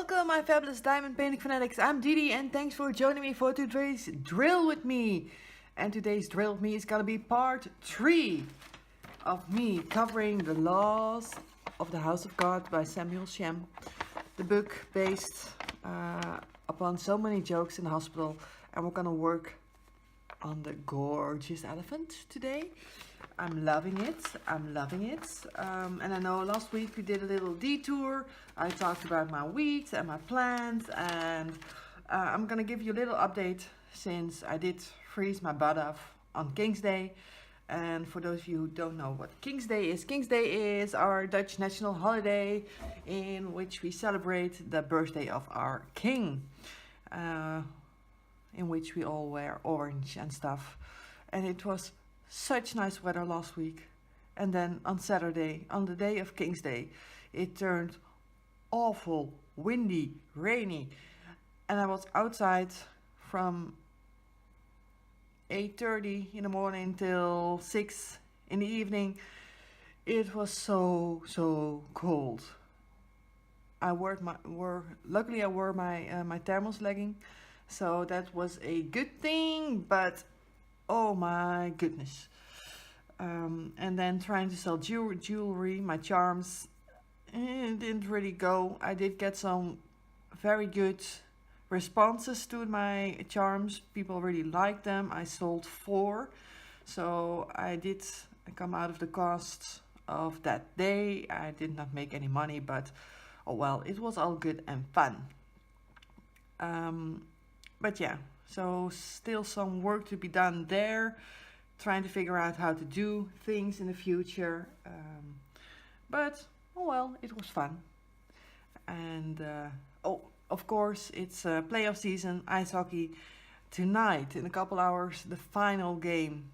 Welcome, my fabulous diamond painting fanatics. I'm DiDi, and thanks for joining me for today's drill with me. And today's drill with me is gonna be part 3 of me covering the laws of the House of God by Samuel Shem. The book based upon so many jokes in the hospital, and we're gonna work on the gorgeous elephant today. I'm loving it. And I know last week we did a little detour. I talked about my weeks and my plans, and I'm gonna give you a little update since I did freeze my butt off on King's Day. And for those of you who don't know what King's Day is our Dutch national holiday in which we celebrate the birthday of our king, in which we all wear orange and stuff. And it was such nice weather last week, and then on Saturday, on the day of King's Day, it turned awful, windy, rainy, and I was outside from 8:30 in the morning till 6 in the evening. It was so cold. Luckily I wore my thermals legging, so that was a good thing, but oh my goodness. And then trying to sell jewelry, my charms, it didn't really go. I did get some very good responses to my charms. People really liked them. I sold 4, so I did come out of the cost of that day. I did not make any money, but oh well, it was all good and fun. But yeah, so still some work to be done there, trying to figure out how to do things in the future. But oh well, it was fun. And of course, it's playoff season, ice hockey. Tonight, in a couple hours, the final game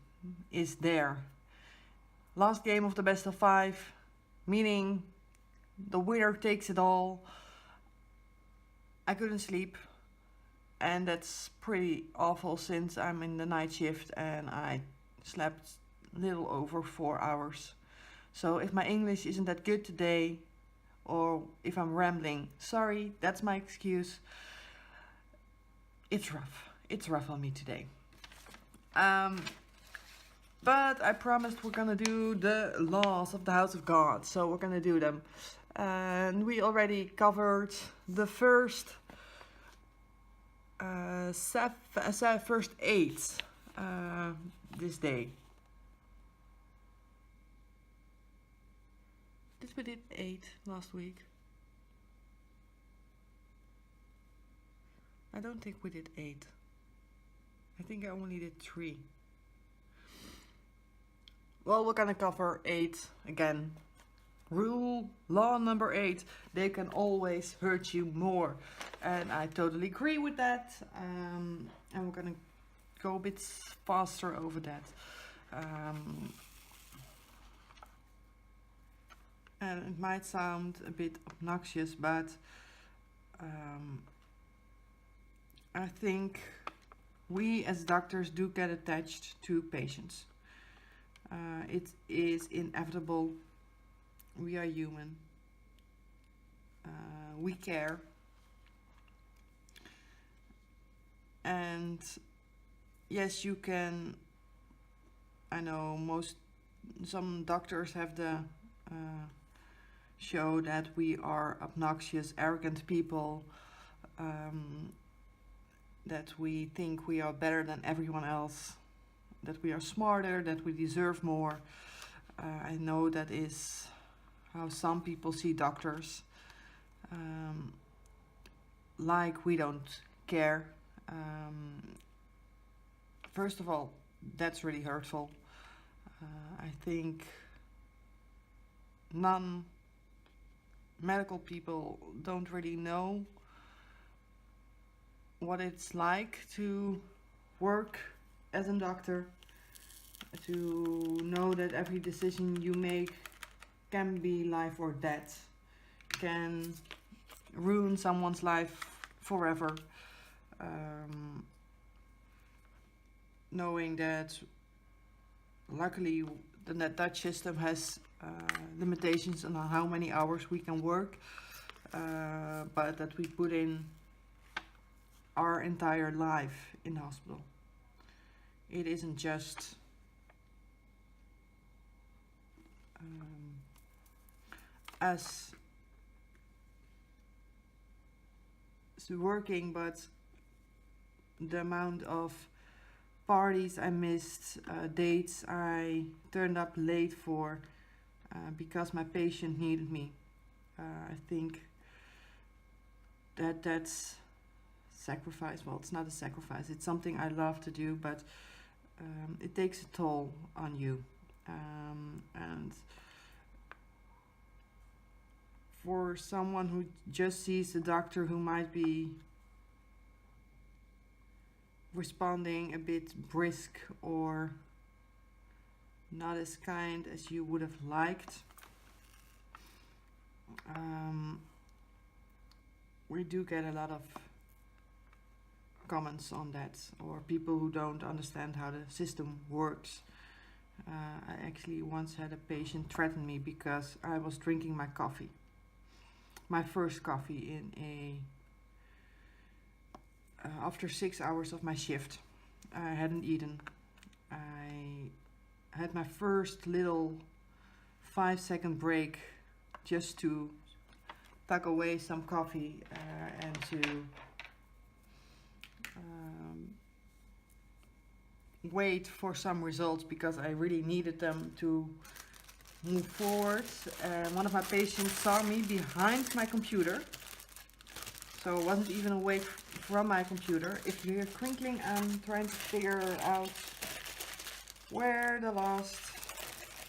is there. Last game of the best of 5, meaning the winner takes it all. I couldn't sleep, and that's pretty awful since I'm in the night shift and I slept a little over 4 hours. So if my English isn't that good today, or if I'm rambling, sorry, that's my excuse. It's rough on me today. But I promised we're gonna do the laws of the House of God, so we're gonna do them. And we already covered the first 8 this day. Did we did 8 last week? I don't think we did 8. I think I only did 3. Well, we're gonna cover 8 again. Law number 8, they can always hurt you more. And I totally agree with that. And we're gonna go a bit faster over that. And it might sound a bit obnoxious, but I think we as doctors do get attached to patients. It is inevitable. We are human. We care. And yes, you can. I know some doctors have the show that we are obnoxious, arrogant people, that we think we are better than everyone else, that we are smarter, that we deserve more. I know that is how some people see doctors, like we don't care. First of all, that's really hurtful. I think non-medical people don't really know what it's like to work as a doctor, to know that every decision you make can be life or death, can ruin someone's life forever. Knowing that luckily the Dutch system has limitations on how many hours we can work. but that we put in our entire life in hospital. It isn't just us working, but the amount of parties I missed, dates I turned up late for because my patient needed me. I think that's sacrifice. Well, it's not a sacrifice. It's something I love to do, but it takes a toll on you. And for someone who just sees the doctor who might be responding a bit brisk or not as kind as you would have liked, we do get a lot of comments on that, or people who don't understand how the system works. I actually once had a patient threaten me because I was drinking my coffee, my first coffee in a after 6 hours of my shift. I hadn't eaten. I had my first little 5-second break just to tuck away some coffee and to wait for some results because I really needed them to move forward. One of my patients saw me behind my computer, so I wasn't even awake from my computer. If you hear crinkling, I'm trying to figure out where the last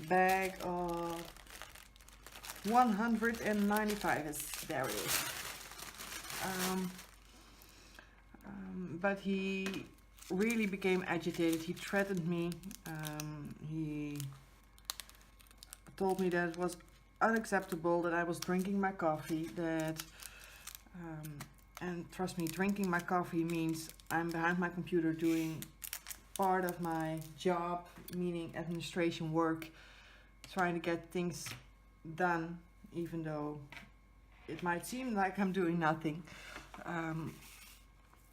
bag of 195 is. There it is. But he really became agitated. He threatened me. He told me that it was unacceptable that I was drinking my coffee, that and trust me, drinking my coffee means I'm behind my computer doing part of my job, meaning administration work, trying to get things done, even though it might seem like I'm doing nothing.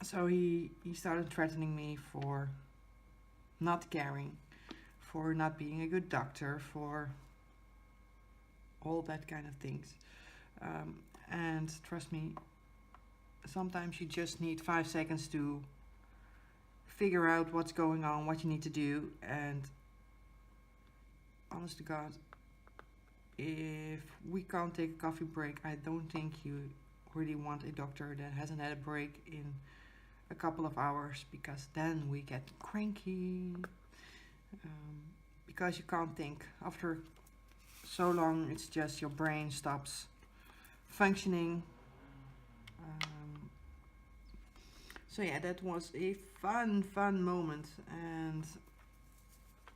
So he started threatening me for not caring, for not being a good doctor, for all that kind of things. And trust me, sometimes you just need 5 seconds to figure out what's going on, what you need to do. And honest to God, if we can't take a coffee break, I don't think you really want a doctor that hasn't had a break in a couple of hours, because then we get cranky, because you can't think. After so long, it's just your brain stops functioning. So yeah, that was a fun moment, and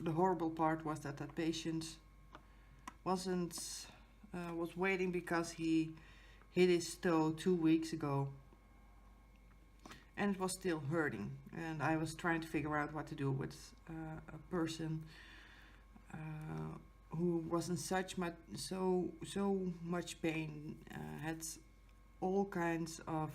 the horrible part was that that patient was waiting because he hit his toe 2 weeks ago, and it was still hurting, and I was trying to figure out what to do with a person who was in so much pain, had all kinds of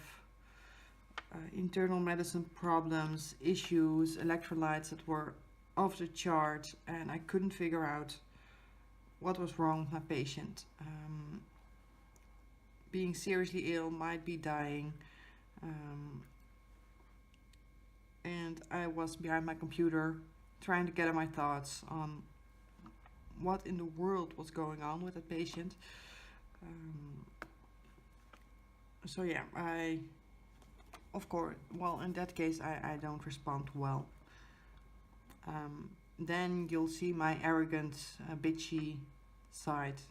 internal medicine problems, issues, electrolytes that were off the chart, and I couldn't figure out what was wrong with my patient. Being seriously ill, might be dying, and I was behind my computer trying to gather my thoughts on what in the world was going on with the patient. So yeah, of course, well, in that case, I don't respond well. Then you'll see my arrogant, bitchy side,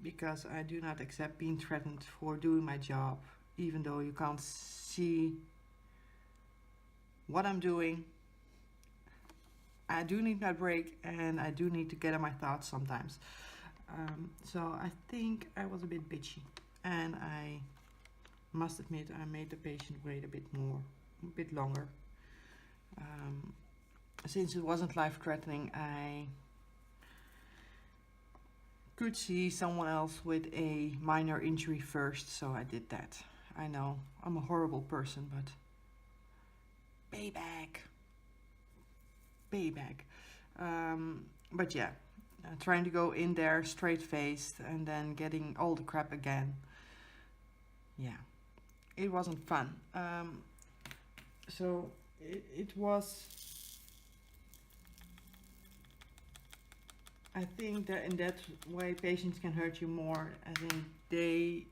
because I do not accept being threatened for doing my job, even though you can't see what I'm doing. I do need my break, and I do need to gather my thoughts sometimes. So I think I was a bit bitchy, and I must admit I made the patient wait a bit longer. Since it wasn't life-threatening, I could see someone else with a minor injury first, so I did that. I know, I'm a horrible person, but payback. Payback. But yeah, trying to go in there straight-faced and then getting all the crap again. Yeah, it wasn't fun. So it was, I think that in that way patients can hurt you more. I think they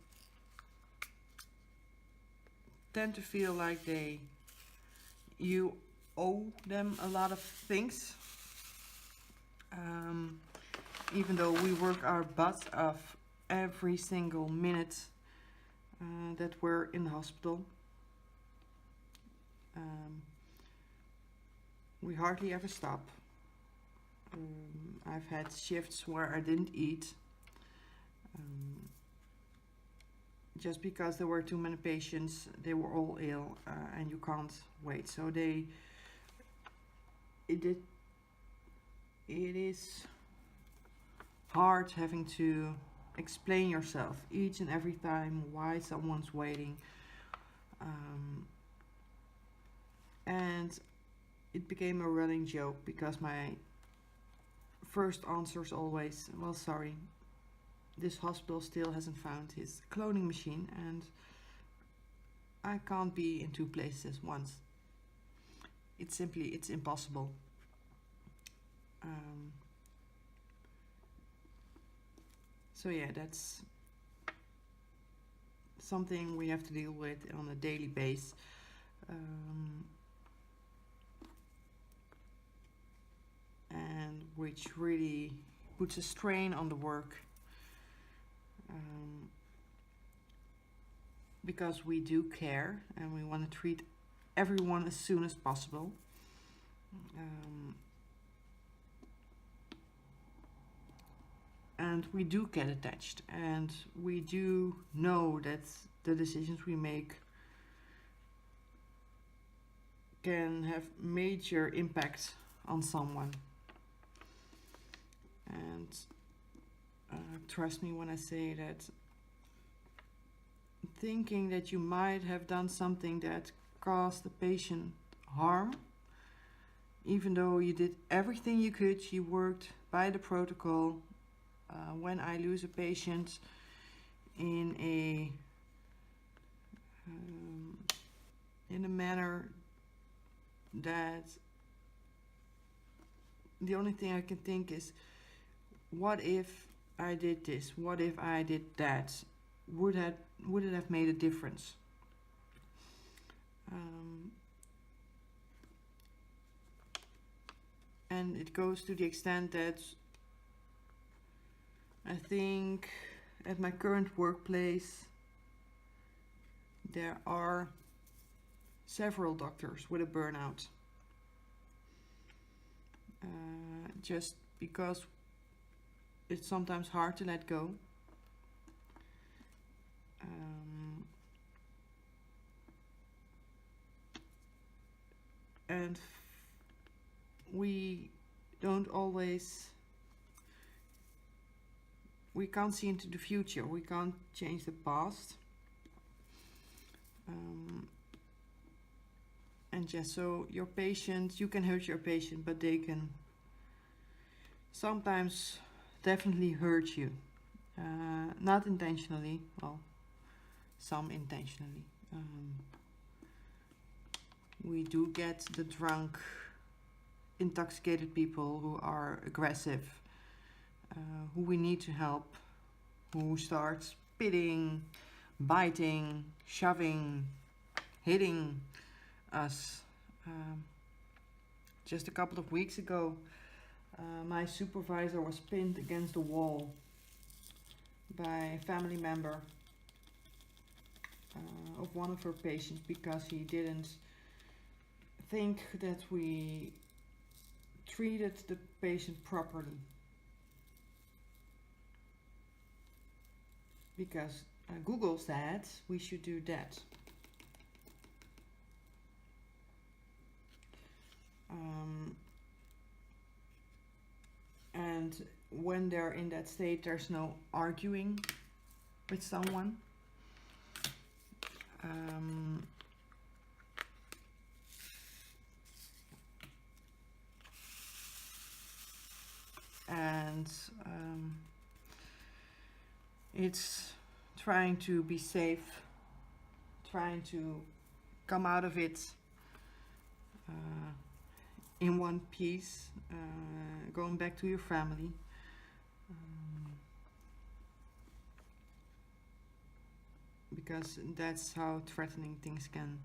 tend to feel like you owe them a lot of things. Even though we work our butts off every single minute that we're in the hospital. We hardly ever stop. I've had shifts where I didn't eat just because there were too many patients. They were all ill and you can't wait. So it is hard having to explain yourself each and every time why someone's waiting. And it became a running joke because my first answer is always, well, sorry, this hospital still hasn't found his cloning machine and I can't be in two places at once. It's impossible. So yeah, that's something we have to deal with on a daily basis. And which really puts a strain on the work. Because we do care and we want to treat everyone as soon as possible. And we do get attached, and we do know that the decisions we make can have major impact on someone. And trust me when I say that thinking that you might have done something that caused the patient harm, even though you did everything you could, you worked by the protocol. When I lose a patient in a manner that the only thing I can think is, what if I did this? What if I did that? Would it have made a difference? And it goes to the extent that I think at my current workplace there are several doctors with a burnout. Just because it's sometimes hard to let go. And we can't see into the future, we can't change the past. And just so your patient, you can hurt your patient, but they can sometimes definitely hurt you. Not intentionally, well, some intentionally. We do get the drunk, intoxicated people who are aggressive, who we need to help, who start spitting, biting, shoving, hitting us. Just a couple of weeks ago, my supervisor was pinned against the wall by a family member of one of her patients because he didn't think that we treated the patient properly. Because Google said we should do that. And And when they're in that state, there's no arguing with someone. It's trying to be safe, trying to come out of it in one piece, going back to your family. Because that's how threatening things can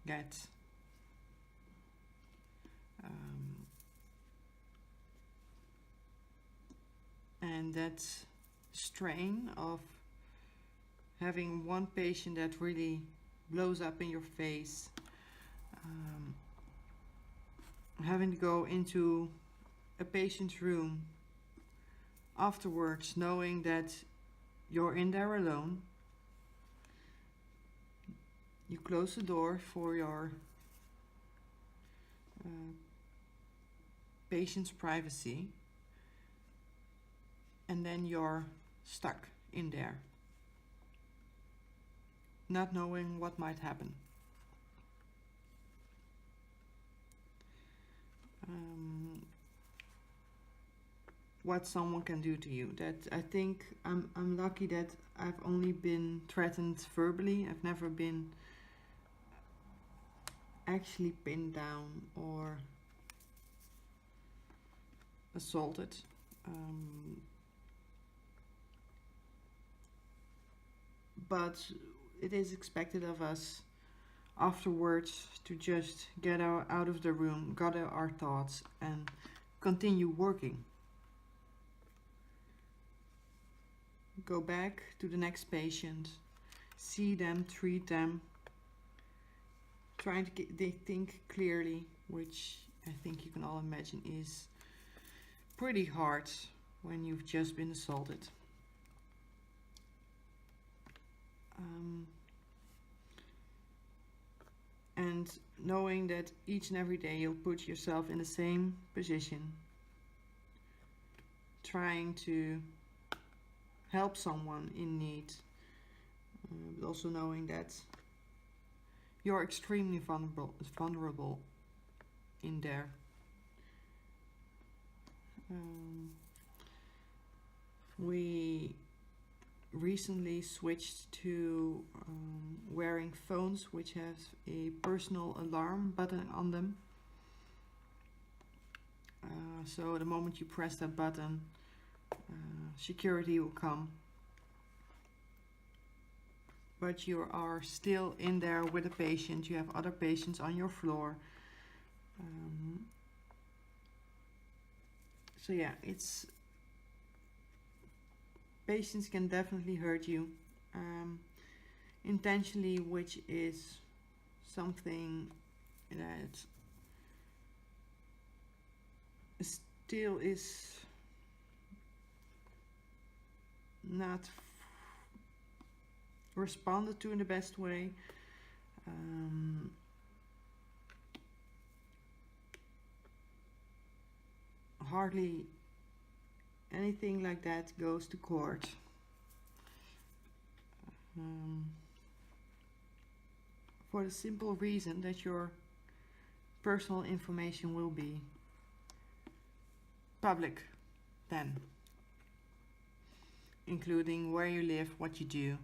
get. And that strain of having one patient that really blows up in your face, having to go into a patient's room afterwards knowing that you're in there alone. You close the door for your patient's privacy, and then you're stuck in there, not knowing what might happen. What someone can do to you. That I think I'm lucky that I've only been threatened verbally. I've never been actually pinned down or assaulted. But it is expected of us afterwards to just get out of the room, gather our thoughts, and continue working. Go back to the next patient, see them, treat them, trying to think clearly, which I think you can all imagine is pretty hard when you've just been assaulted. And knowing that each and every day you'll put yourself in the same position, trying to help someone in need, but also knowing that you're extremely vulnerable in there. We recently switched to wearing phones which have a personal alarm button on them. So the moment you press that button, security will come. But you are still in there with a patient. You have other patients on your floor. So yeah, patients can definitely hurt you intentionally, which is something that still is not responded to in the best way. Hardly anything like that goes to court. For the simple reason that your personal information will be public then, including where you live, what you do.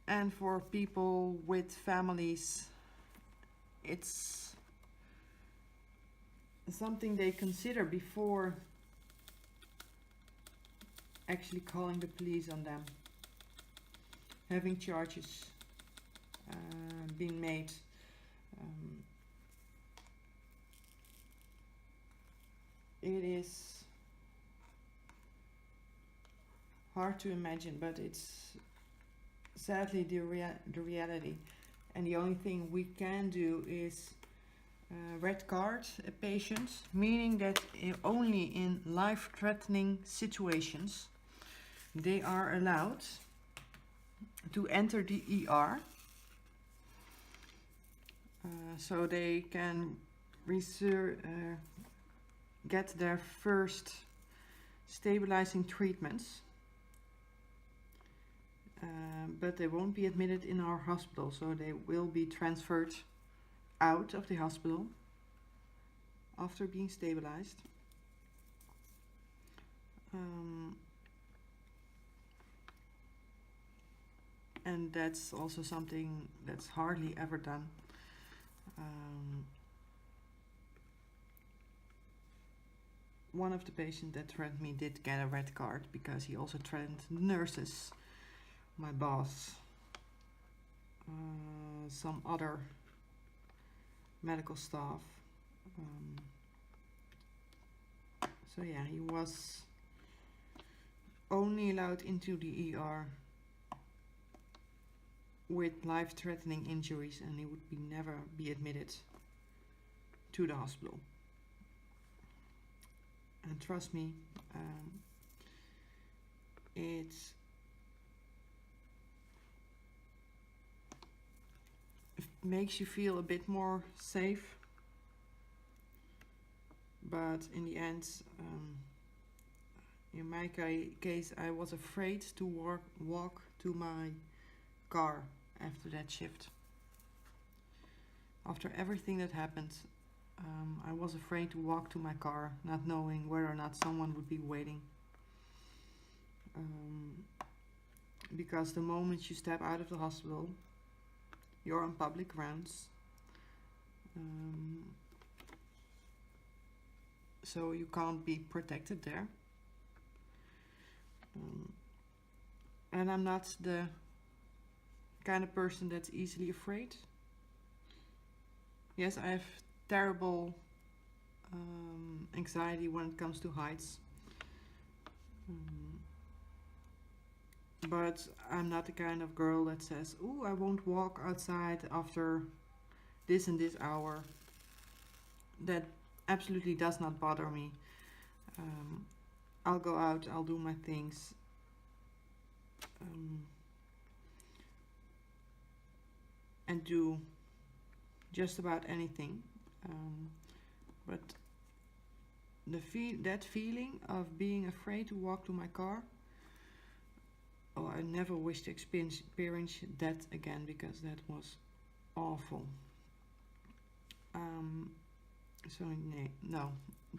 And for people with families, it's something they consider before actually calling the police on them, having charges being made. It is hard to imagine, but it's sadly the reality. And the only thing we can do is red card a patient, meaning that only in life-threatening situations they are allowed to enter the ER, so they can get their first stabilizing treatments, but they won't be admitted in our hospital, so they will be transferred out of the hospital after being stabilized. And that's also something that's hardly ever done. One of the patients that threatened me did get a red card because he also threatened nurses, my boss, some other medical staff. So yeah, he was only allowed into the ER with life-threatening injuries, and he would never be admitted to the hospital. And trust me, it makes you feel a bit more safe, but in the end, in my case, I was afraid to walk to my car after that shift. After everything that happened, I was afraid to walk to my car, not knowing whether or not someone would be waiting. Because the moment you step out of the hospital, you're on public grounds. So you can't be protected there. And I'm not the kind of person that's easily afraid. Yes, I have terrible anxiety when it comes to heights. But I'm not the kind of girl that says, "Ooh, I won't walk outside after this and this hour." That absolutely does not bother me. I'll go out, I'll do my things. And do just about anything. But that feeling of being afraid to walk to my car, oh, I never wish to experience that again, because that was awful. So no,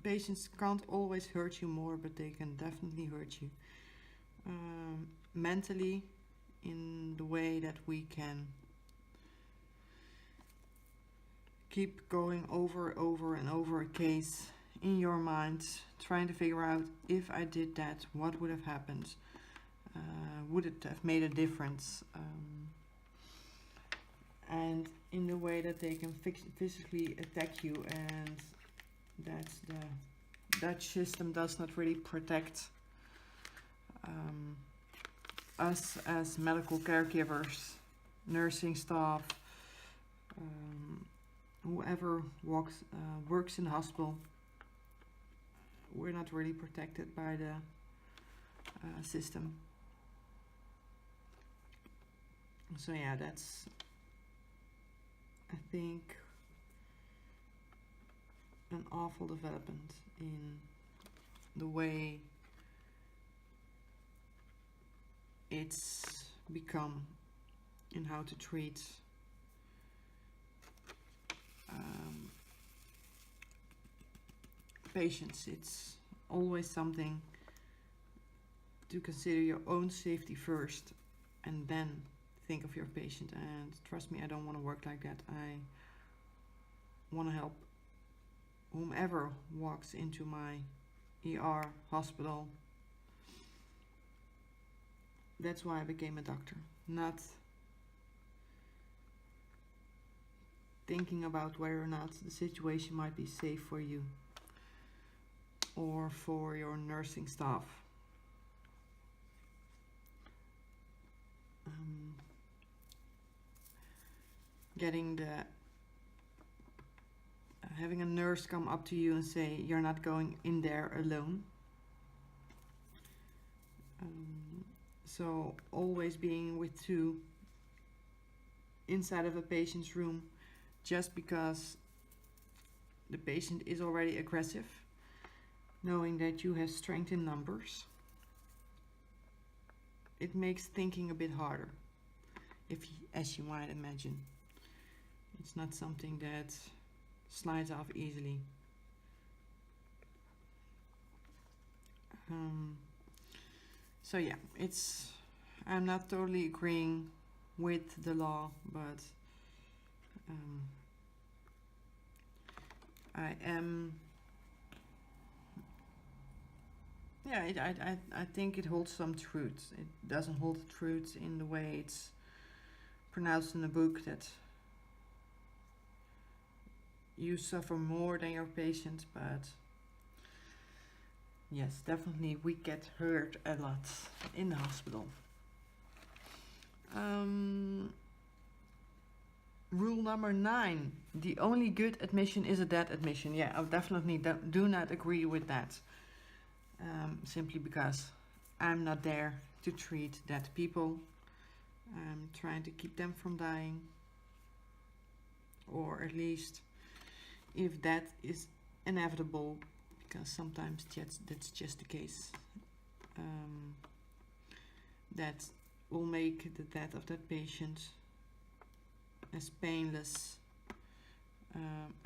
patients can't always hurt you more, but they can definitely hurt you mentally, in the way that we can keep going over and over a case in your mind, trying to figure out, if I did that, what would have happened? Would it have made a difference? And in the way that they can physically attack you, and that the Dutch system does not really protect us as medical caregivers, nursing staff, whoever works in the hospital. We're not really protected by the system. So yeah, that's, I think, an awful development in the way it's become in how to treat patients. It's always something to consider your own safety first, and then think of your patient. And trust me, I don't want to work like that. I want to help whomever walks into my ER, hospital. That's why I became a doctor, not thinking about whether or not the situation might be safe for you or for your nursing staff. Having a nurse come up to you and say, "You're not going in there alone." So always being with two inside of a patient's room, just because the patient is already aggressive, knowing that you have strength in numbers, it makes thinking a bit harder, as you might imagine. It's not something that slides off easily. So yeah, I'm not totally agreeing with the law, but I am, yeah, I think it holds some truth. It doesn't hold truth in the way it's pronounced in the book, that you suffer more than your patient, but yes, definitely we get hurt a lot in the hospital. Rule number 9, the only good admission is a dead admission. Yeah, I definitely do not agree with that. Simply because I'm not there to treat dead people. I'm trying to keep them from dying. Or at least, if that is inevitable, because sometimes that's just the case, that will make the death of that patient as painless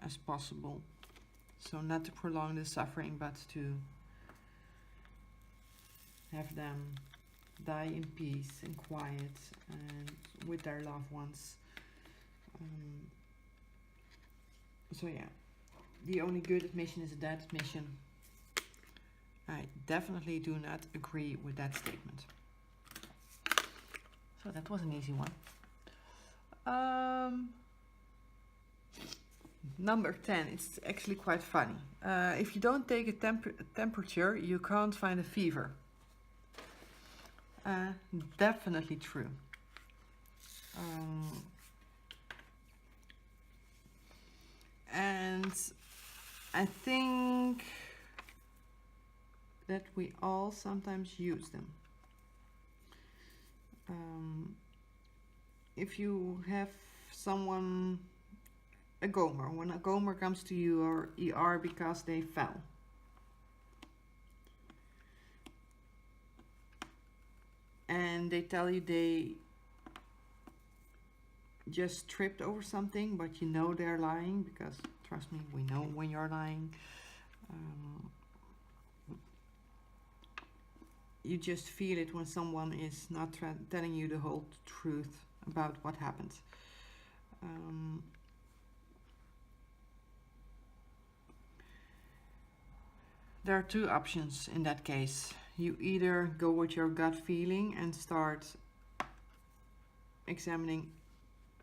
as possible. So not to prolong the suffering, but to have them die in peace and quiet and with their loved ones. So yeah, the only good admission is a dead admission. I definitely do not agree with that statement. So that was an easy one. Number 10, it's actually quite funny. If you don't take a temperature, you can't find a fever. Definitely true. And I think that we all sometimes use them. If you have someone, a gomer, when a gomer comes to you or ER because they fell, and they tell you they just tripped over something, but you know they're lying, because trust me, we know when you're lying. You just feel it when someone is not telling you the whole truth about what happened. There are two options in that case. You either go with your gut feeling and start examining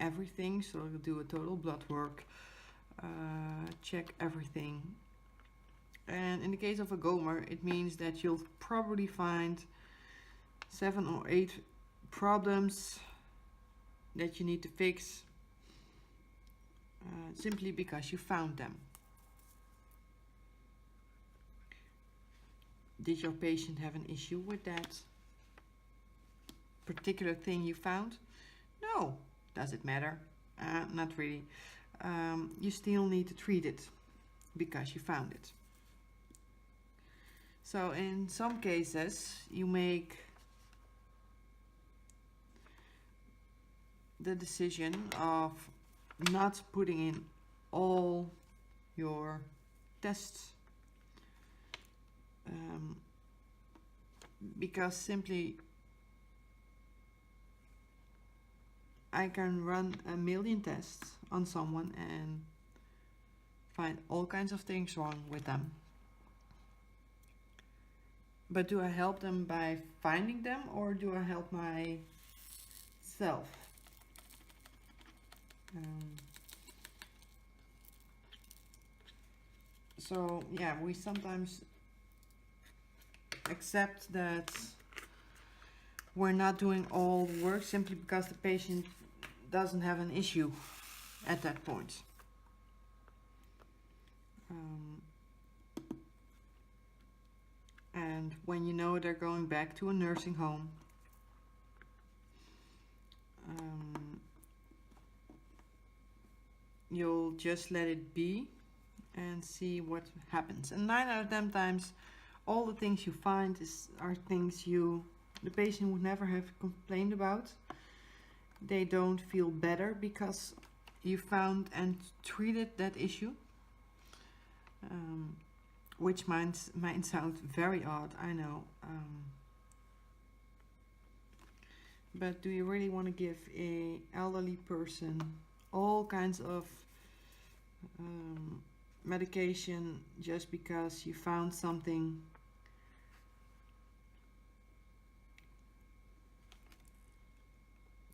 everything, so you do a total blood work, check everything. And in the case of a gomer, it means that you'll probably find 7 or 8 problems that you need to fix, simply because you found them. Did your patient have an issue with that particular thing you found? No. Does it matter? Not really. You still need to treat it because you found it. So in some cases, you make the decision of not putting in all your tests, because simply I can run 1,000,000 tests on someone and find all kinds of things wrong with them. But do I help them by finding them, or do I help myself? So yeah, we sometimes accept that we're not doing all the work simply because the patient doesn't have an issue at that point. And when you know they're going back to a nursing home, you'll just let it be and see what happens. And 9 out of 10 times, all the things you find are things the patient would never have complained about. They don't feel better because you found and treated that issue, which might sound very odd, I know. But do you really want to give a elderly person all kinds of medication just because you found something?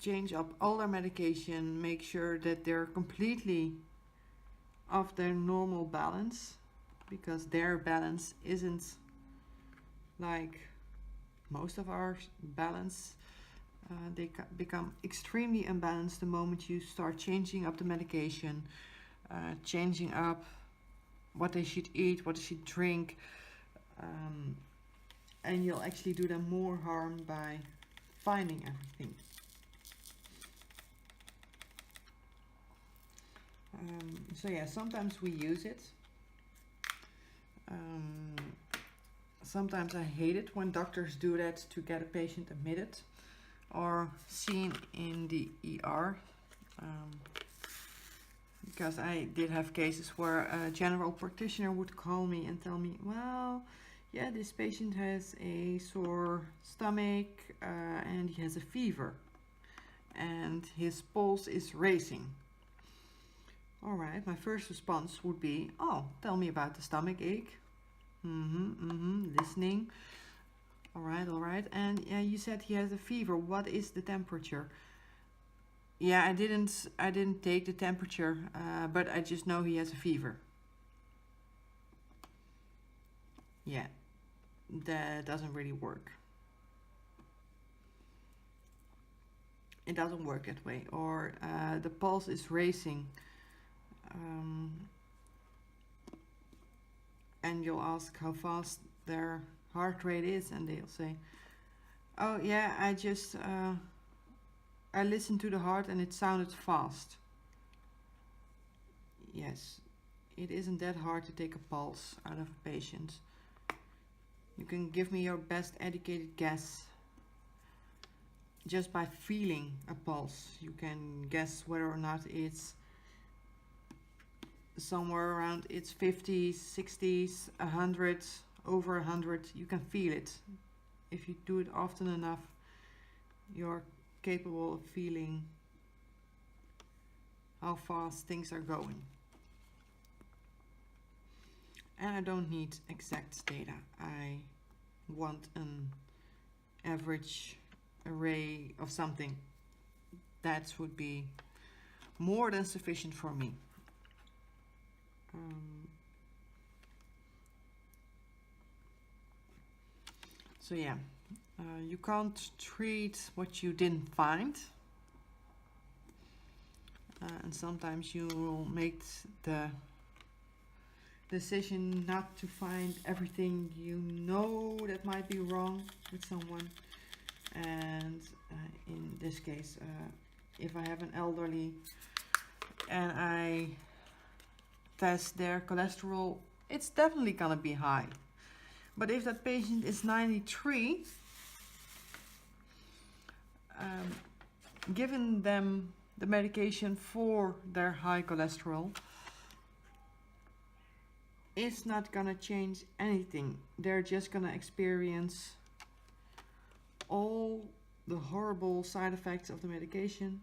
Change up all their medication, make sure that they're completely off their normal balance, because their balance isn't like most of our balance. They become extremely imbalanced the moment you start changing up the medication, changing up what they should eat, what they should drink, and you'll actually do them more harm by finding everything. So yeah, sometimes we use it. Sometimes I hate it when doctors do that to get a patient admitted or seen in the ER. Because I did have cases where a general practitioner would call me and tell me, well, yeah, this patient has a sore stomach and he has a fever and his pulse is racing. All right, my first response would be, oh, tell me about the stomach ache. Listening. All right. And you said he has a fever. What is the temperature? Yeah, I didn't take the temperature, but I just know he has a fever. Yeah, that doesn't really work. It doesn't work that way. Or the pulse is racing. And you'll ask how fast their heart rate is, and they'll say, oh yeah, I listened to the heart and it sounded fast. Yes, it isn't that hard to take a pulse out of a patient. You can give me your best educated guess. Just by feeling a pulse, you can guess whether or not it's somewhere around its 50s, 60s, 100, over 100. You can feel it. If you do it often enough, you're capable of feeling how fast things are going. And I don't need exact data. I want an average array of something. That would be more than sufficient for me. So yeah, you can't treat what you didn't find, and sometimes you will make the decision not to find everything you know that might be wrong with someone. And in this case, if I have an elderly and I test their cholesterol, it's definitely gonna be high. But if that patient is 93, giving them the medication for their high cholesterol is not gonna change anything. They're just gonna experience all the horrible side effects of the medication,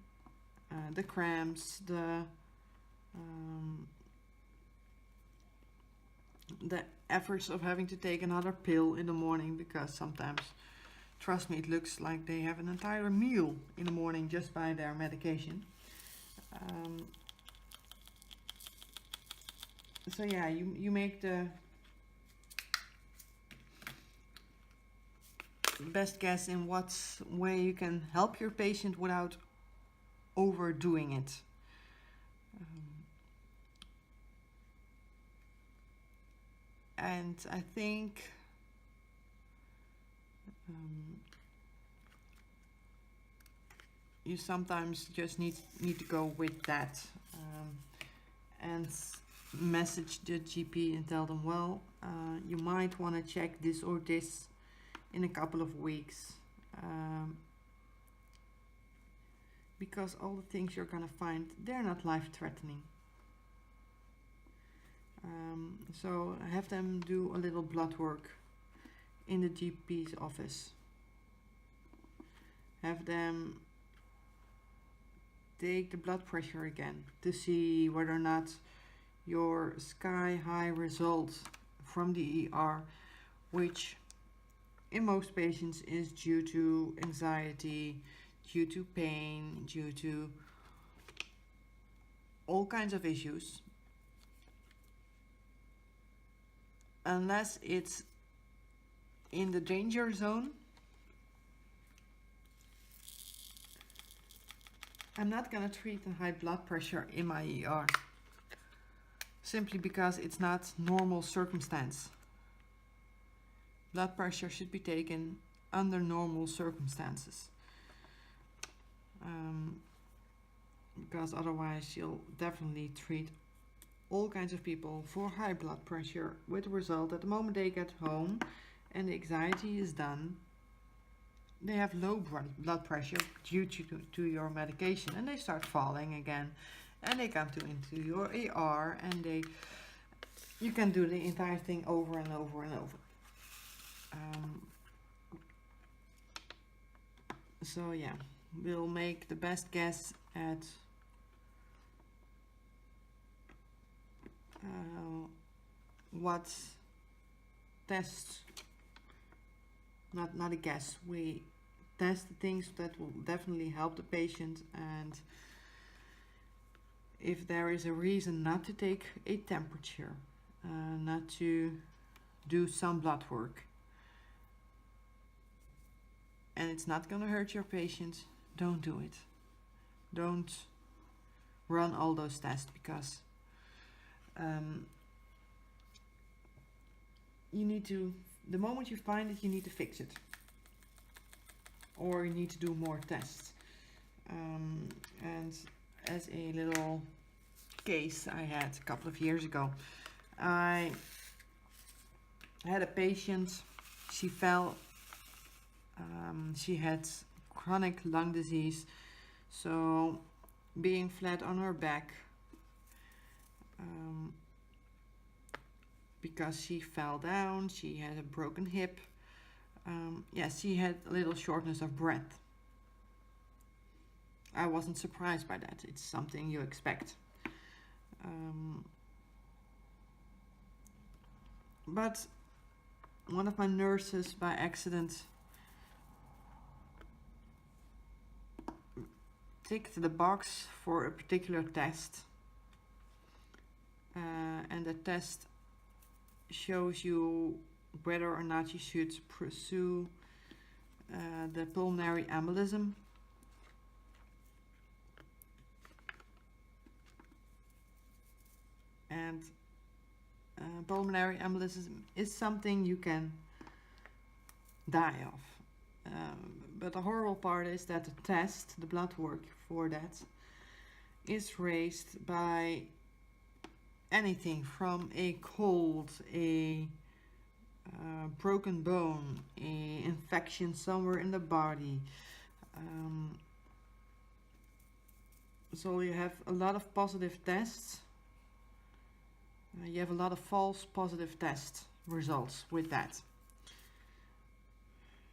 the cramps, the efforts of having to take another pill in the morning, because sometimes, trust me, it looks like they have an entire meal in the morning just by their medication. So yeah, you make the best guess in what way you can help your patient without overdoing it. And I think you sometimes just need to go with that. And message the GP and tell them, well, you might want to check this or this in a couple of weeks, because all the things you're gonna find, they're not life-threatening. So have them do a little blood work in the GP's office. Have them take the blood pressure again to see whether or not your sky-high results from the ER, which in most patients is due to anxiety, due to pain, due to all kinds of issues. Unless it's in the danger zone, I'm not gonna treat a high blood pressure in my ER, simply because it's not normal circumstance. Blood pressure should be taken under normal circumstances, because otherwise you'll definitely treat all kinds of people for high blood pressure, with the result that the moment they get home and the anxiety is done, they have low blood pressure due to your medication, and they start falling again, and they come into your ER, and you can do the entire thing over and over and over. So yeah, we'll make the best guess at what tests, not a guess, we test the things that will definitely help the patient, and if there is a reason not to take a temperature, not to do some blood work, and it's not going to hurt your patient, don't do it. Don't run all those tests, because you need to, the moment you find it, you need to fix it, or you need to do more tests. And as a little case I had a couple of years ago, I had a patient, she fell, she had chronic lung disease, so being flat on her back, because she fell down, she had a broken hip, yes, she had a little shortness of breath. I wasn't surprised by that, it's something you expect. But one of my nurses by accident ticked the box for a particular test, and the test shows you whether or not you should pursue the pulmonary embolism. And pulmonary embolism is something you can die of. But the horrible part is that the test, the blood work for that, is raised by anything from a cold, a broken bone, a infection somewhere in the body. So you have a lot of positive tests. You have a lot of false positive test results with that.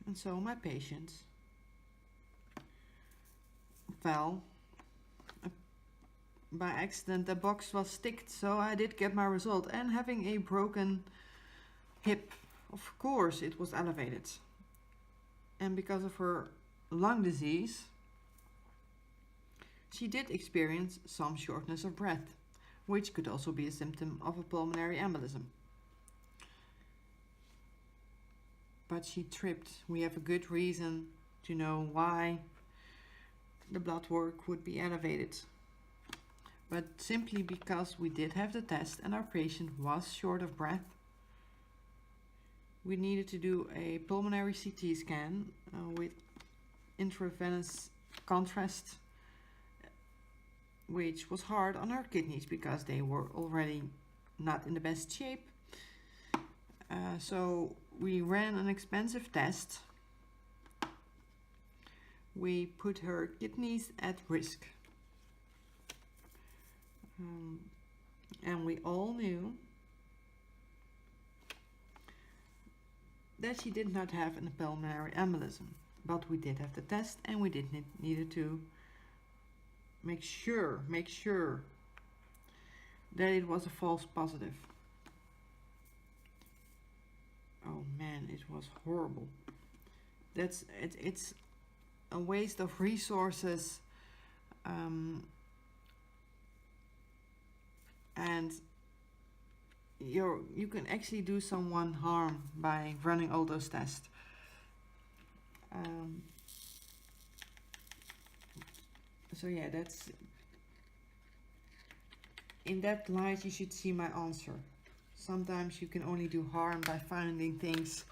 And so my patient fell. By accident the box was ticked, so I did get my result, and having a broken hip, of course it was elevated. And because of her lung disease, she did experience some shortness of breath, which could also be a symptom of a pulmonary embolism. But she tripped. We have a good reason to know why the blood work would be elevated. But simply because we did have the test and our patient was short of breath, we needed to do a pulmonary CT scan with intravenous contrast, which was hard on her kidneys because they were already not in the best shape. So we ran an expensive test. We put her kidneys at risk. And we all knew that she did not have a pulmonary embolism. But we did have the test, and we needed to make sure that it was a false positive. Oh man, it was horrible. It's a waste of resources, and you can actually do someone harm by running all those tests. So yeah, that's in that light you should see my answer. Sometimes you can only do harm by finding things,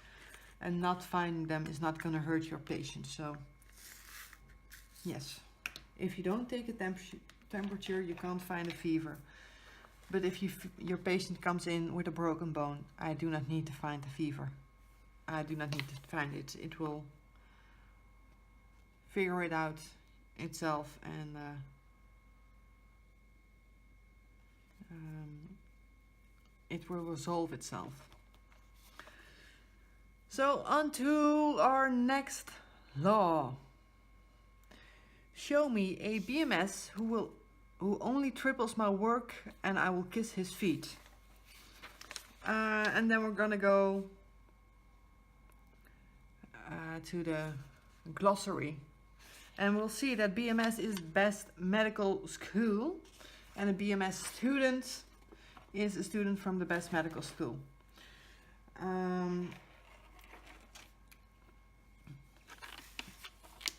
and not finding them is not going to hurt your patient. So yes, if you don't take a temperature, you can't find a fever. But if your patient comes in with a broken bone, I do not need to find the fever. I do not need to find it. It will figure it out itself, and it will resolve itself. So on to our next law. Show me a BMS who only triples my work, and I will kiss his feet. And then we're gonna go to the glossary, and we'll see that BMS is best medical school, and a BMS student is a student from the best medical school.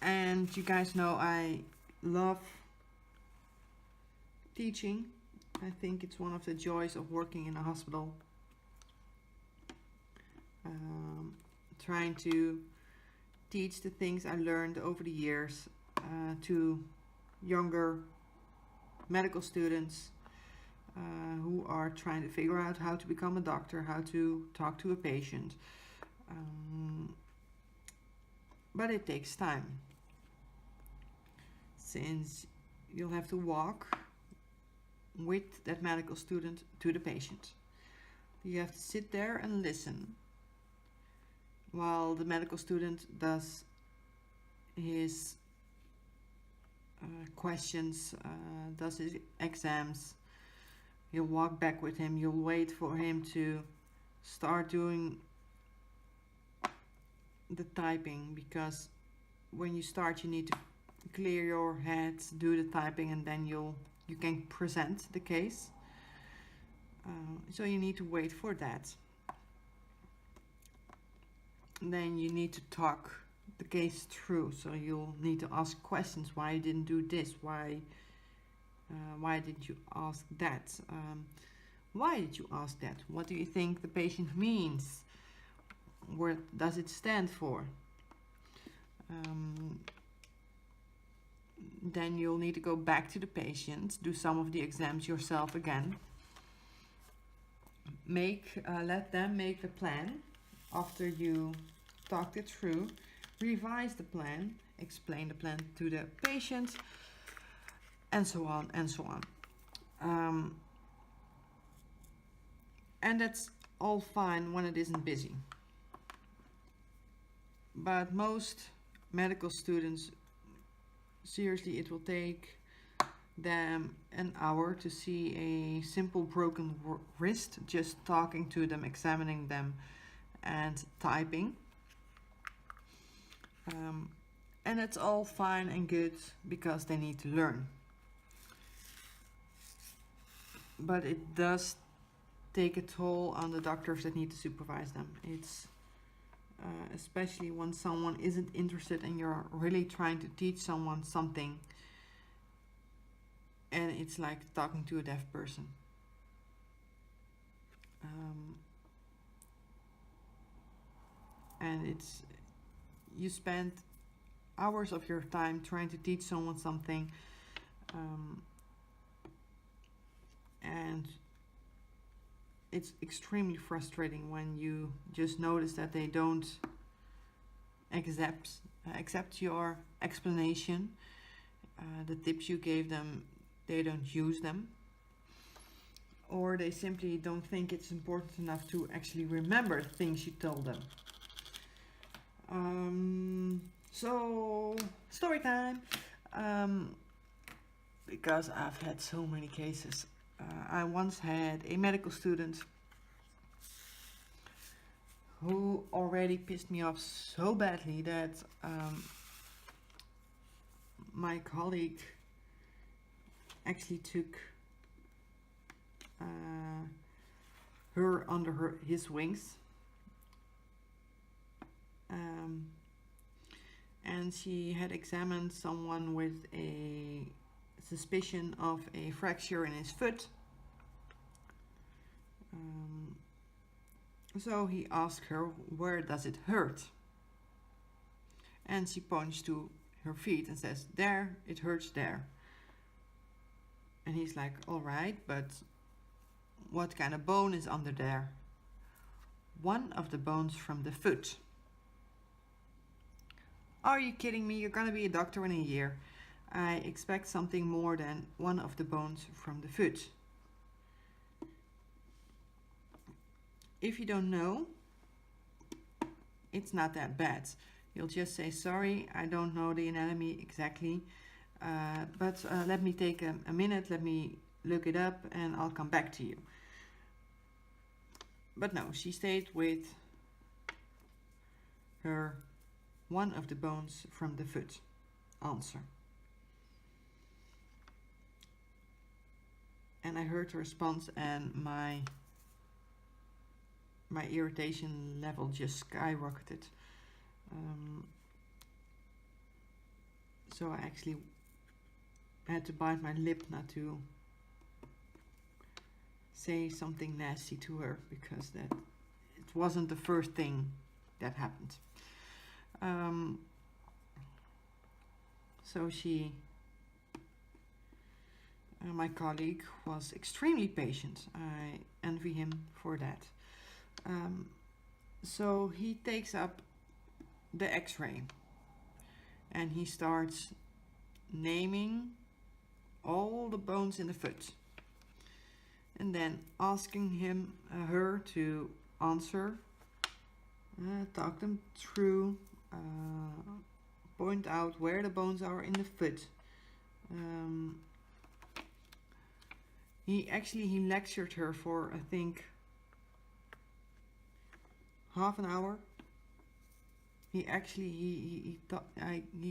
And you guys know I love teaching. I think it's one of the joys of working in a hospital. Trying to teach the things I learned over the years to younger medical students who are trying to figure out how to become a doctor, how to talk to a patient. But it takes time, since you'll have to walk with that medical student to the patient. You have to sit there and listen while the medical student does his questions, does his exams. You'll walk back with him. You'll wait for him to start doing the typing, because when you start you need to clear your head, do the typing, and then you can present the case. So you need to wait for that. And then you need to talk the case through. So you'll need to ask questions. Why you didn't do this? Why didn't you ask that? Why did you ask that? What do you think the patient means? What does it stand for? Then you'll need to go back to the patient, do some of the exams yourself again. Let them make the plan after you talked it through. Revise the plan, explain the plan to the patient, and so on and so on. And that's all fine when it isn't busy. But most medical students, seriously, it will take them an hour to see a simple broken wrist, just talking to them, examining them, and typing. And it's all fine and good because they need to learn. But it does take a toll on the doctors that need to supervise them. It's especially when someone isn't interested and you're really trying to teach someone something, and it's like talking to a deaf person. And you spend hours of your time trying to teach someone something, and it's extremely frustrating when you just notice that they don't accept your explanation. The tips you gave them, they don't use them, or they simply don't think it's important enough to actually remember things you told them. So story time. Because I've had so many cases. I once had a medical student who already pissed me off so badly that my colleague actually took her under his wings, and she had examined someone with a suspicion of a fracture in his foot. So he asked her, where does it hurt? And she points to her feet and says, there, it hurts there. And he's like, all right, but what kind of bone is under there? One of the bones from the foot. Are you kidding me? You're gonna be a doctor in a year. I expect something more than one of the bones from the foot. If you don't know, it's not that bad. You'll just say, sorry, I don't know the anatomy exactly, but let me take a minute, let me look it up and I'll come back to you. But no, she stayed with her one of the bones from the foot answer. And I heard the response and my irritation level just skyrocketed. So I actually had to bite my lip not to say something nasty to her, because that it wasn't the first thing that happened. So she, my colleague, was extremely patient. I envy him for that. So he takes up the x-ray and he starts naming all the bones in the foot, and then asking her to answer, talk them through, point out where the bones are in the foot. He lectured her for, I think, half an hour. He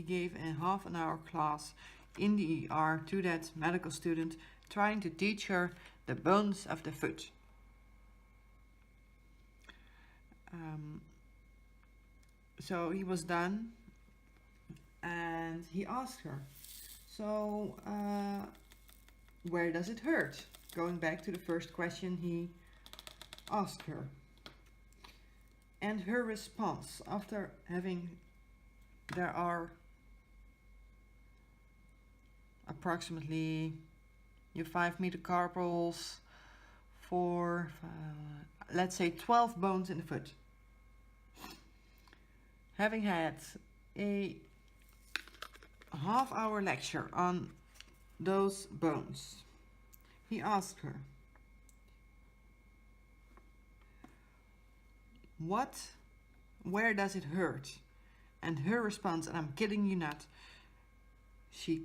gave a half an hour class in the ER to that medical student, trying to teach her the bones of the foot. So he was done and he asked her, so where does it hurt? Going back to the first question he asked her. And her response, after having, there are approximately 5 metacarpals for, let's say 12 bones in the foot. Having had a half-hour lecture on those bones, he asked her, where does it hurt? And her response, and I'm kidding you not, she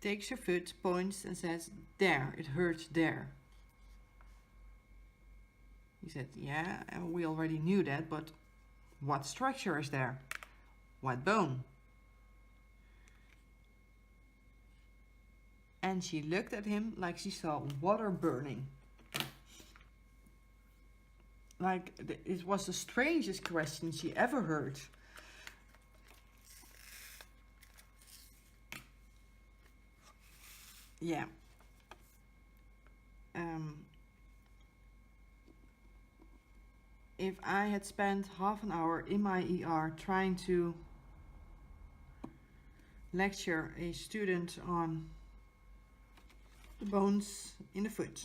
takes her foot, points and says, there, it hurts there. He said, yeah, we already knew that, but what structure is there? What bone? And she looked at him like she saw water burning. Like, it was the strangest question she ever heard. Yeah. If I had spent half an hour in my ER trying to lecture a student on the bones in the foot,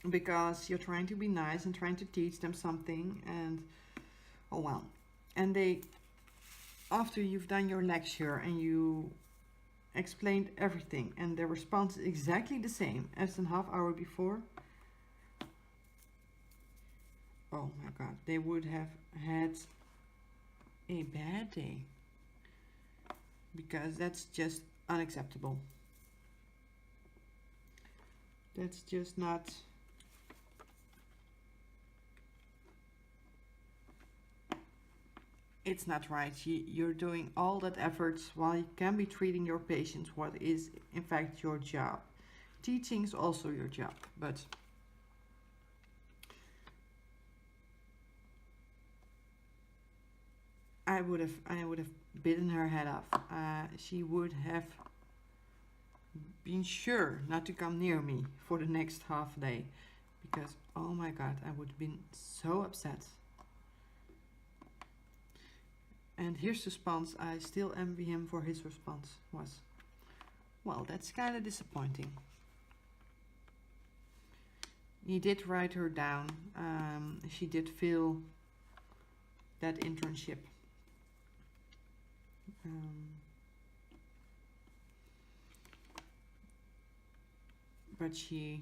because you're trying to be nice and trying to teach them something, and oh well. And they, after you've done your lecture and you explained everything, and their response is exactly the same as a half hour before, oh my god, they would have had a bad day, because that's just unacceptable. That's just not. It's not right. You're doing all that efforts while you can be treating your patients, what is in fact your job. Teaching is also your job, but I would have bitten her head off. She would have been sure not to come near me for the next half day, because oh my god, I would have been so upset. And his response, I still envy him for his response, was, well, that's kind of disappointing. He did write her down. She did fail that internship. But she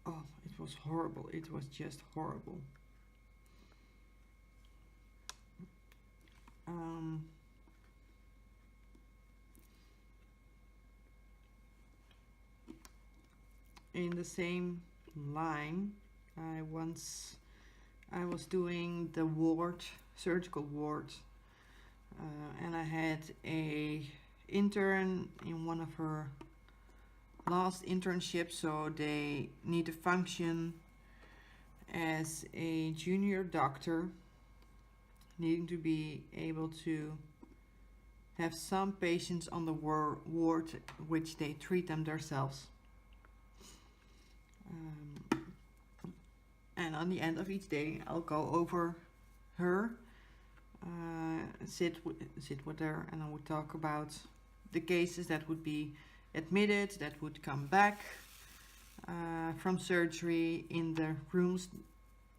oh, it was horrible. It was just horrible. In the same line, I was doing the ward, surgical ward, and I had a intern in one of her last internships, so they need to function as a junior doctor, needing to be able to have some patients on the ward which they treat them themselves. And on the end of each day, I'll go over her, sit with her, and I would talk about the cases that would be admitted, that would come back from surgery in the rooms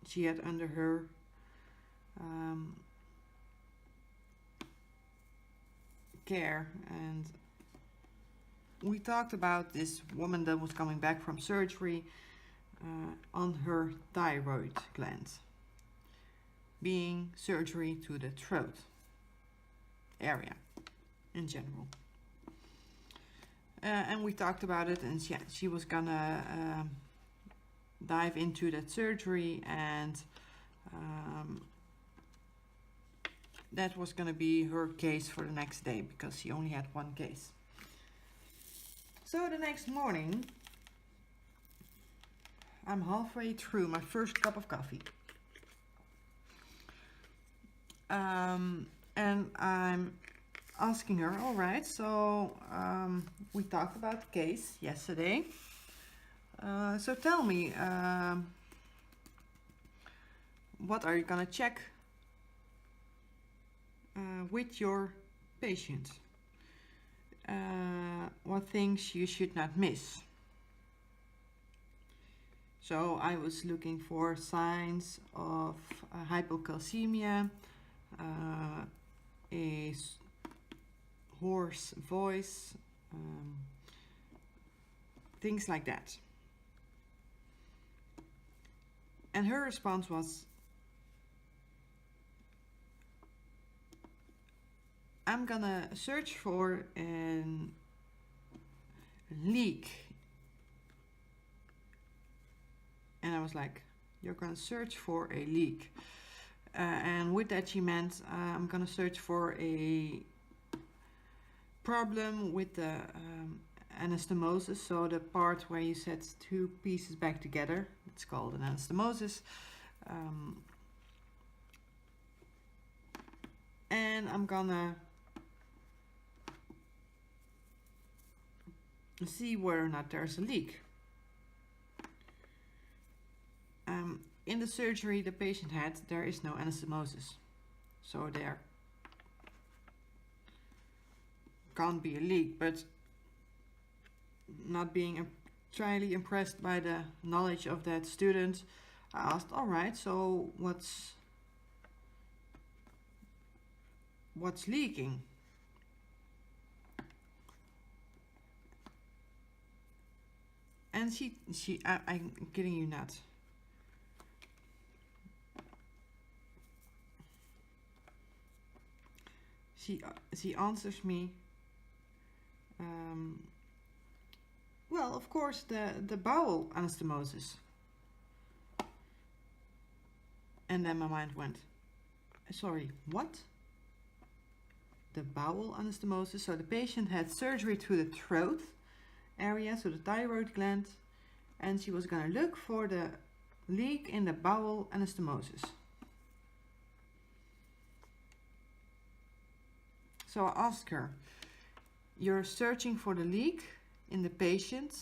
she had under her. Care. And we talked about this woman that was coming back from surgery on her thyroid gland, being surgery to the throat area in general. And we talked about it, and she was gonna dive into that surgery, and that was gonna be her case for the next day, because she only had one case. So the next morning, I'm halfway through my first cup of coffee. And I'm asking her, all right, so we talked about the case yesterday. So tell me, what are you gonna check with your patient? What things you should not miss? So I was looking for signs of hypocalcemia, a hoarse voice, things like that. And her response was, I'm gonna search for a leak. And I was like, you're gonna search for a leak. And with that she meant, I'm gonna search for a problem with the anastomosis, so the part where you set two pieces back together. It's called an anastomosis. And I'm gonna see whether or not there's a leak. In the surgery the patient had, there is no anastomosis. So there. can't be a leak, but not being entirely impressed by the knowledge of that student, I asked, all right, so what's leaking? And I'm kidding you not. She answers me, well, of course, the bowel anastomosis. And then my mind went, sorry, what? The bowel anastomosis. So the patient had surgery to the throat area, so the thyroid gland, and she was going to look for the leak in the bowel anastomosis. So I asked her, you're searching for the leak in the patient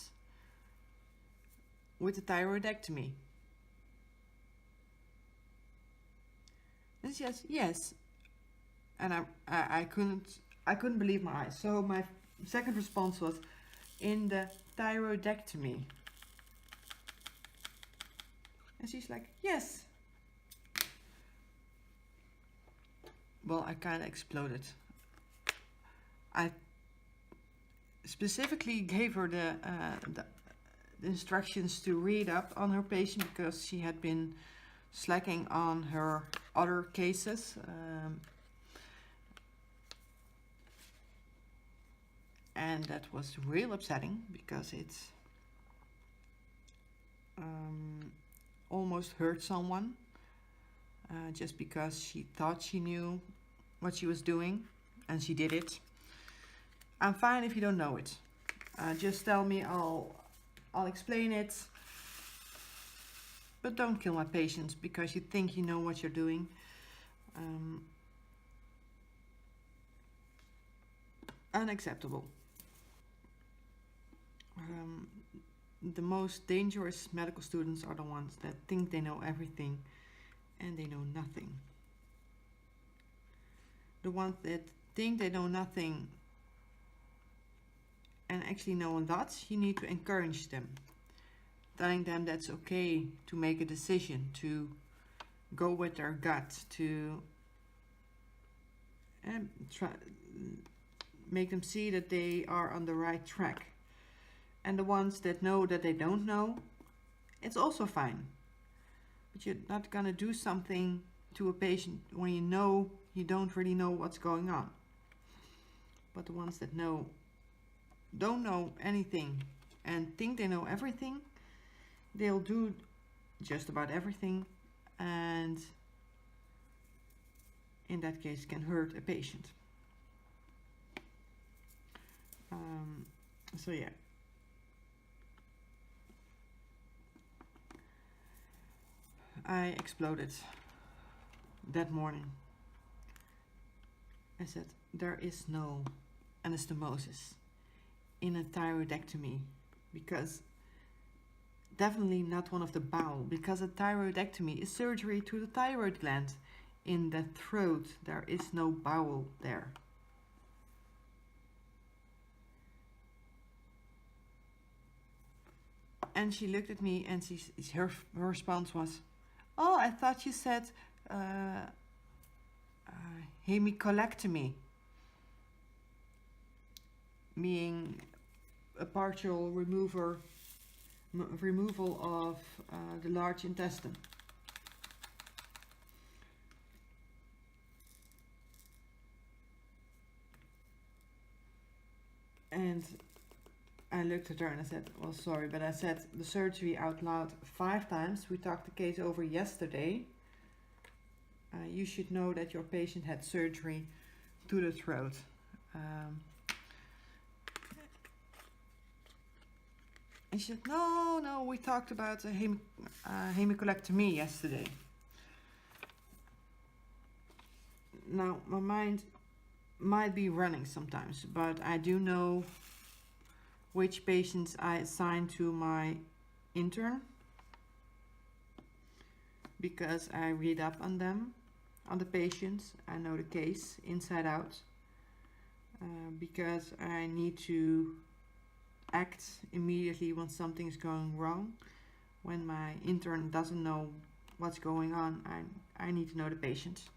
with the thyroidectomy? And she says, yes. And I couldn't believe my eyes. So my second response was, in the thyroidectomy? And she's like, yes. Well, I kind of exploded. I specifically gave her the instructions to read up on her patient because she had been slacking on her other cases. And that was real upsetting because it almost hurt someone just because she thought she knew what she was doing, and she did it. I'm fine if you don't know it. Just tell me, I'll explain it. But don't kill my patients because you think you know what you're doing. Unacceptable. The most dangerous medical students are the ones that think they know everything and they know nothing. The ones that think they know nothing and actually know a lot, you need to encourage them, telling them that's okay to make a decision, to go with their gut, to make them see that they are on the right track. And the ones that know that they don't know, it's also fine. But you're not going to do something to a patient when you know you don't really know what's going on. But the ones that don't know anything and think they know everything, they'll do just about everything, and in that case can hurt a patient. So yeah. I exploded that morning. I said, there is no anastomosis in a thyroidectomy, because definitely not one of the bowel, because a thyroidectomy is surgery to the thyroid gland in the throat. There is no bowel there. And she looked at me and her response was, oh, I thought you said hemicolectomy, meaning a partial removal of the large intestine. And I looked at her and I said, well, sorry, but I said the surgery out loud 5 times. We talked the case over yesterday. You should know that your patient had surgery to the throat. And she said, no, we talked about a hemicolectomy yesterday. Now, my mind might be running sometimes, but I do know which patients I assign to my intern, because I read up on them, on the patients. I know the case inside out. because I need to act immediately when something's going wrong. When my intern doesn't know what's going on, I need to know the patients.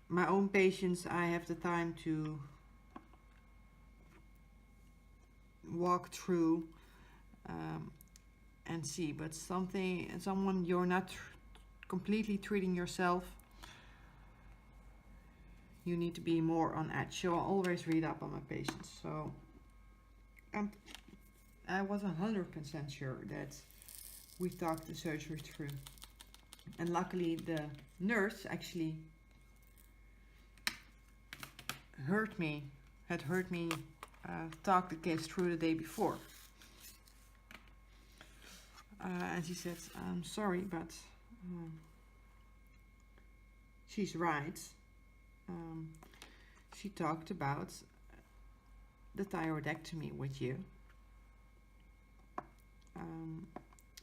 My own patients, I have the time to walk through and see, but someone you're not completely treating yourself, you need to be more on edge. So I always read up on my patients. So I was 100% sure that we talked the surgery through, and luckily the nurse actually had heard me talk the case through the day before, and she said, "I'm sorry, but she's right. She talked about the thyroidectomy with you."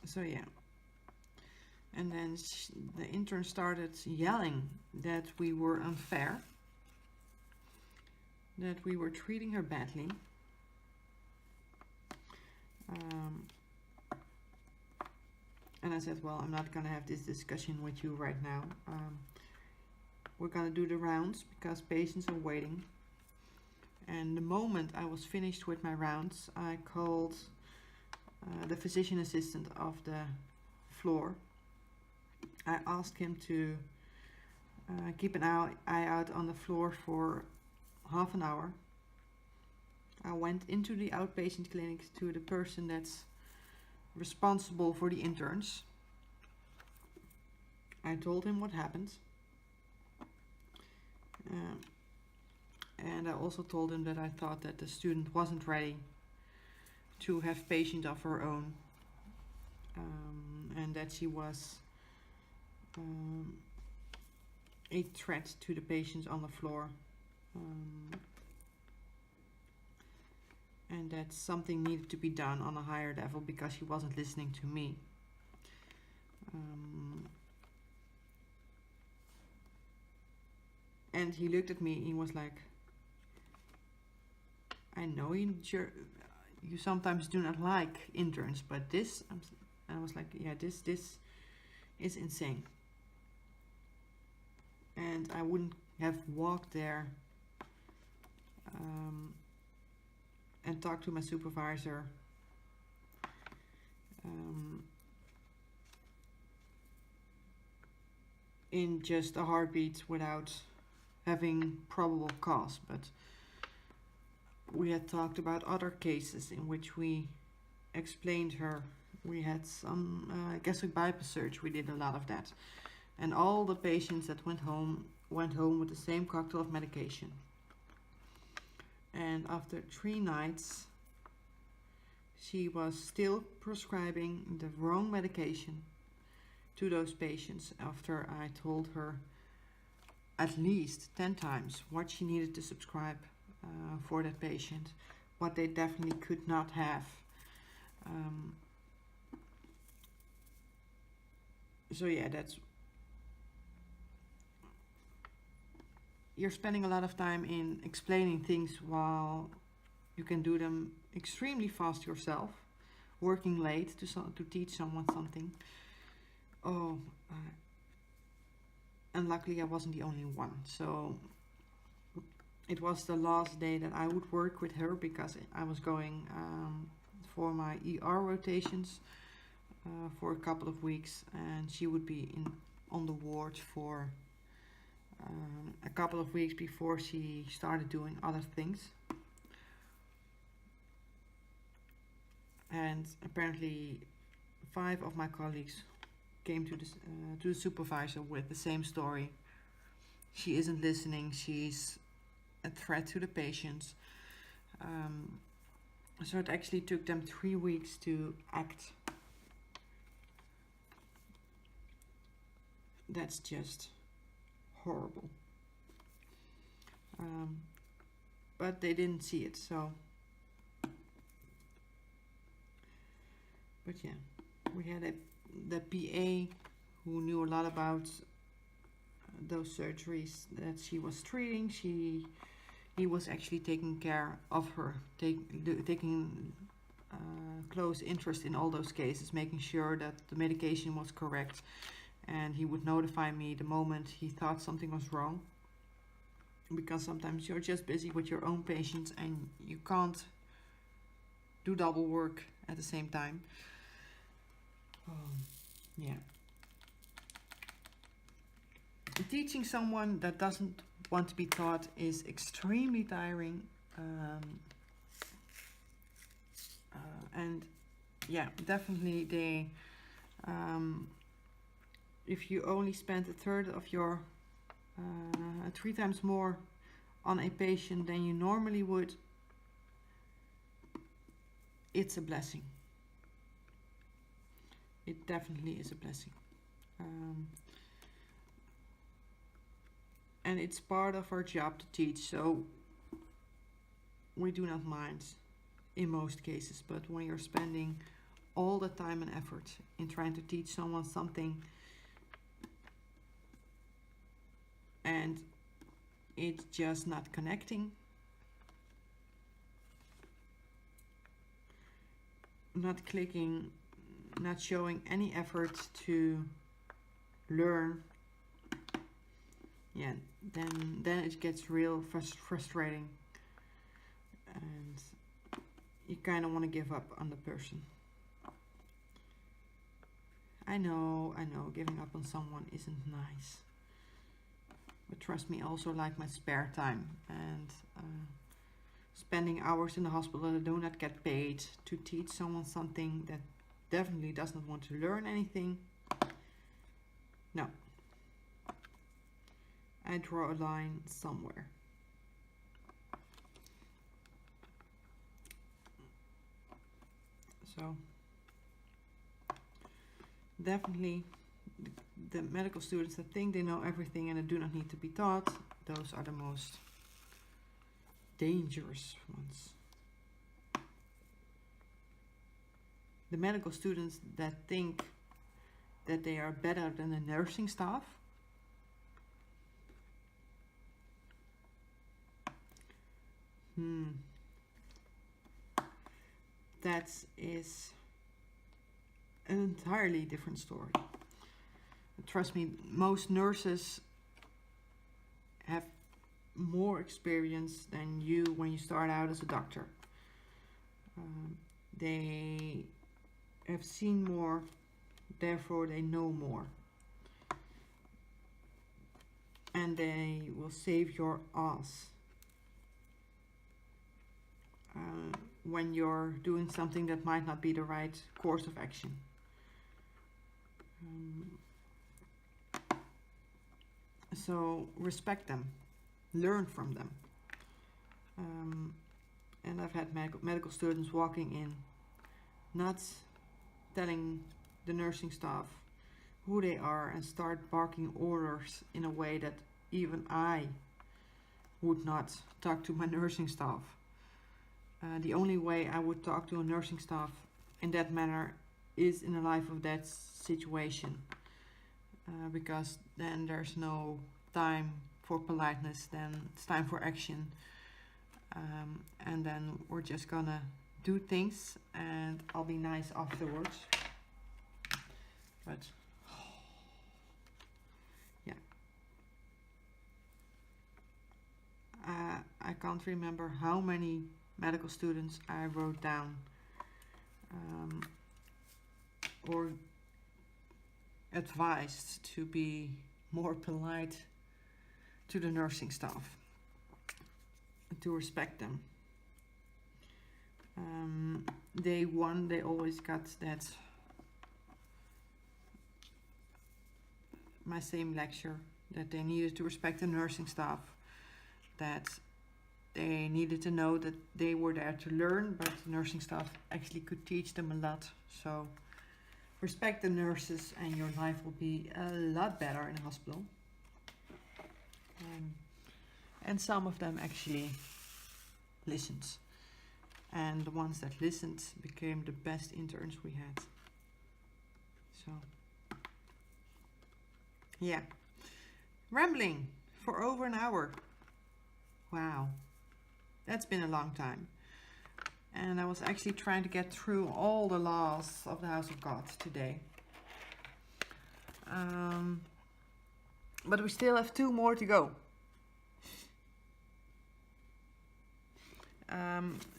So yeah, and then the intern started yelling that we were unfair, that we were treating her badly. And I said, well, I'm not gonna have this discussion with you right now. We're gonna do the rounds because patients are waiting. And the moment I was finished with my rounds, I called the physician assistant of the floor. I asked him to keep an eye out on the floor for half an hour. I went into the outpatient clinic to the person that's responsible for the interns. I told him what happened. And I also told him that I thought that the student wasn't ready to have patient of her own, and that she was a threat to the patients on the floor, and that something needed to be done on a higher level because she wasn't listening to me. And he looked at me and he was like, I know you sometimes do not like interns, but this, and I was like, yeah, this is insane. And I wouldn't have walked there and talked to my supervisor in just a heartbeat without having probable cause. But we had talked about other cases in which we explained her. We had some gastric bypass surgery. We did a lot of that, and all the patients that went home with the same cocktail of medication. And after 3 nights, she was still prescribing the wrong medication to those patients after I told her at least 10 times what she needed to subscribe for that patient, what they definitely could not have. So yeah, you're spending a lot of time in explaining things while you can do them extremely fast yourself, working late to teach someone something. And luckily I wasn't the only one. So it was the last day that I would work with her because I was going for my ER rotations for a couple of weeks, and she would be on the ward for a couple of weeks before she started doing other things. And apparently 5 of my colleagues came to the supervisor with the same story. She isn't listening, she's a threat to the patients. So it actually took them 3 weeks to act. That's just horrible. But they didn't see it, so. But yeah, we had the PA who knew a lot about those surgeries that she was treating. She he was actually taking care of her, taking close interest in all those cases, making sure that the medication was correct, and he would notify me the moment he thought something was wrong, because sometimes you're just busy with your own patients and you can't do double work at the same time. Yeah. Teaching someone that doesn't want to be taught is extremely tiring, and yeah, definitely if you only spend a third of your 3 times more on a patient than you normally would, it's a blessing. It definitely is a blessing. And it's part of our job to teach, so we do not mind in most cases. But when you're spending all the time and effort in trying to teach someone something and it's just not connecting, not clicking, not showing any effort to learn, yeah, then it gets real frustrating, and you kind of want to give up on the person. I know, giving up on someone isn't nice, but trust me, I also like my spare time, and spending hours in the hospital that do not get paid to teach someone something that definitely does not want to learn anything. No. I draw a line somewhere. So definitely the medical students that think they know everything and that do not need to be taught, those are the most dangerous ones. The medical students that think that they are better than the nursing staff, that is an entirely different story. Trust me, most nurses have more experience than you when you start out as a doctor. They have seen more, therefore they know more. And they will save your ass when you're doing something that might not be the right course of action. So respect them, learn from them. And I've had medical students walking in, not telling the nursing staff who they are, and start barking orders in a way that even I would not talk to my nursing staff. The only way I would talk to a nursing staff in that manner is in a life or death situation, because then there's no time for politeness, then it's time for action, and then we're just gonna do things and I'll be nice afterwards. But yeah, I can't remember how many medical students I wrote down or advised to be more polite to the nursing staff, to respect them. Day one, they always got that my same lecture, that they needed to respect the nursing staff, that they needed to know that they were there to learn, but the nursing staff actually could teach them a lot. So respect the nurses and your life will be a lot better in a hospital. And some of them actually listened. And the ones that listened became the best interns we had. So, yeah. Rambling for over an hour. Wow. That's been a long time. And I was actually trying to get through all the laws of the House of God today. But we still have 2 more to go.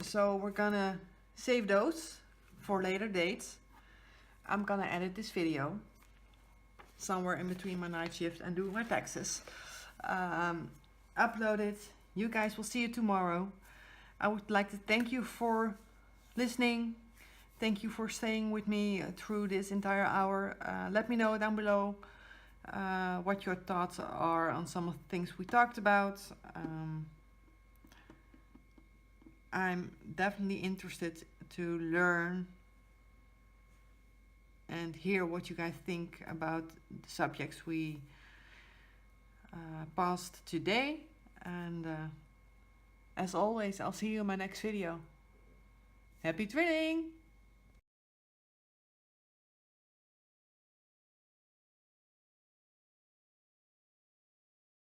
So we're gonna save those for later dates. I'm gonna edit this video somewhere in between my night shift and do my taxes. Upload it. You guys will see it tomorrow. I would like to thank you for listening. Thank you for staying with me through this entire hour. Let me know down below what your thoughts are on some of the things we talked about. I'm definitely interested to learn and hear what you guys think about the subjects we passed today. And as always, I'll see you in my next video. Happy trading!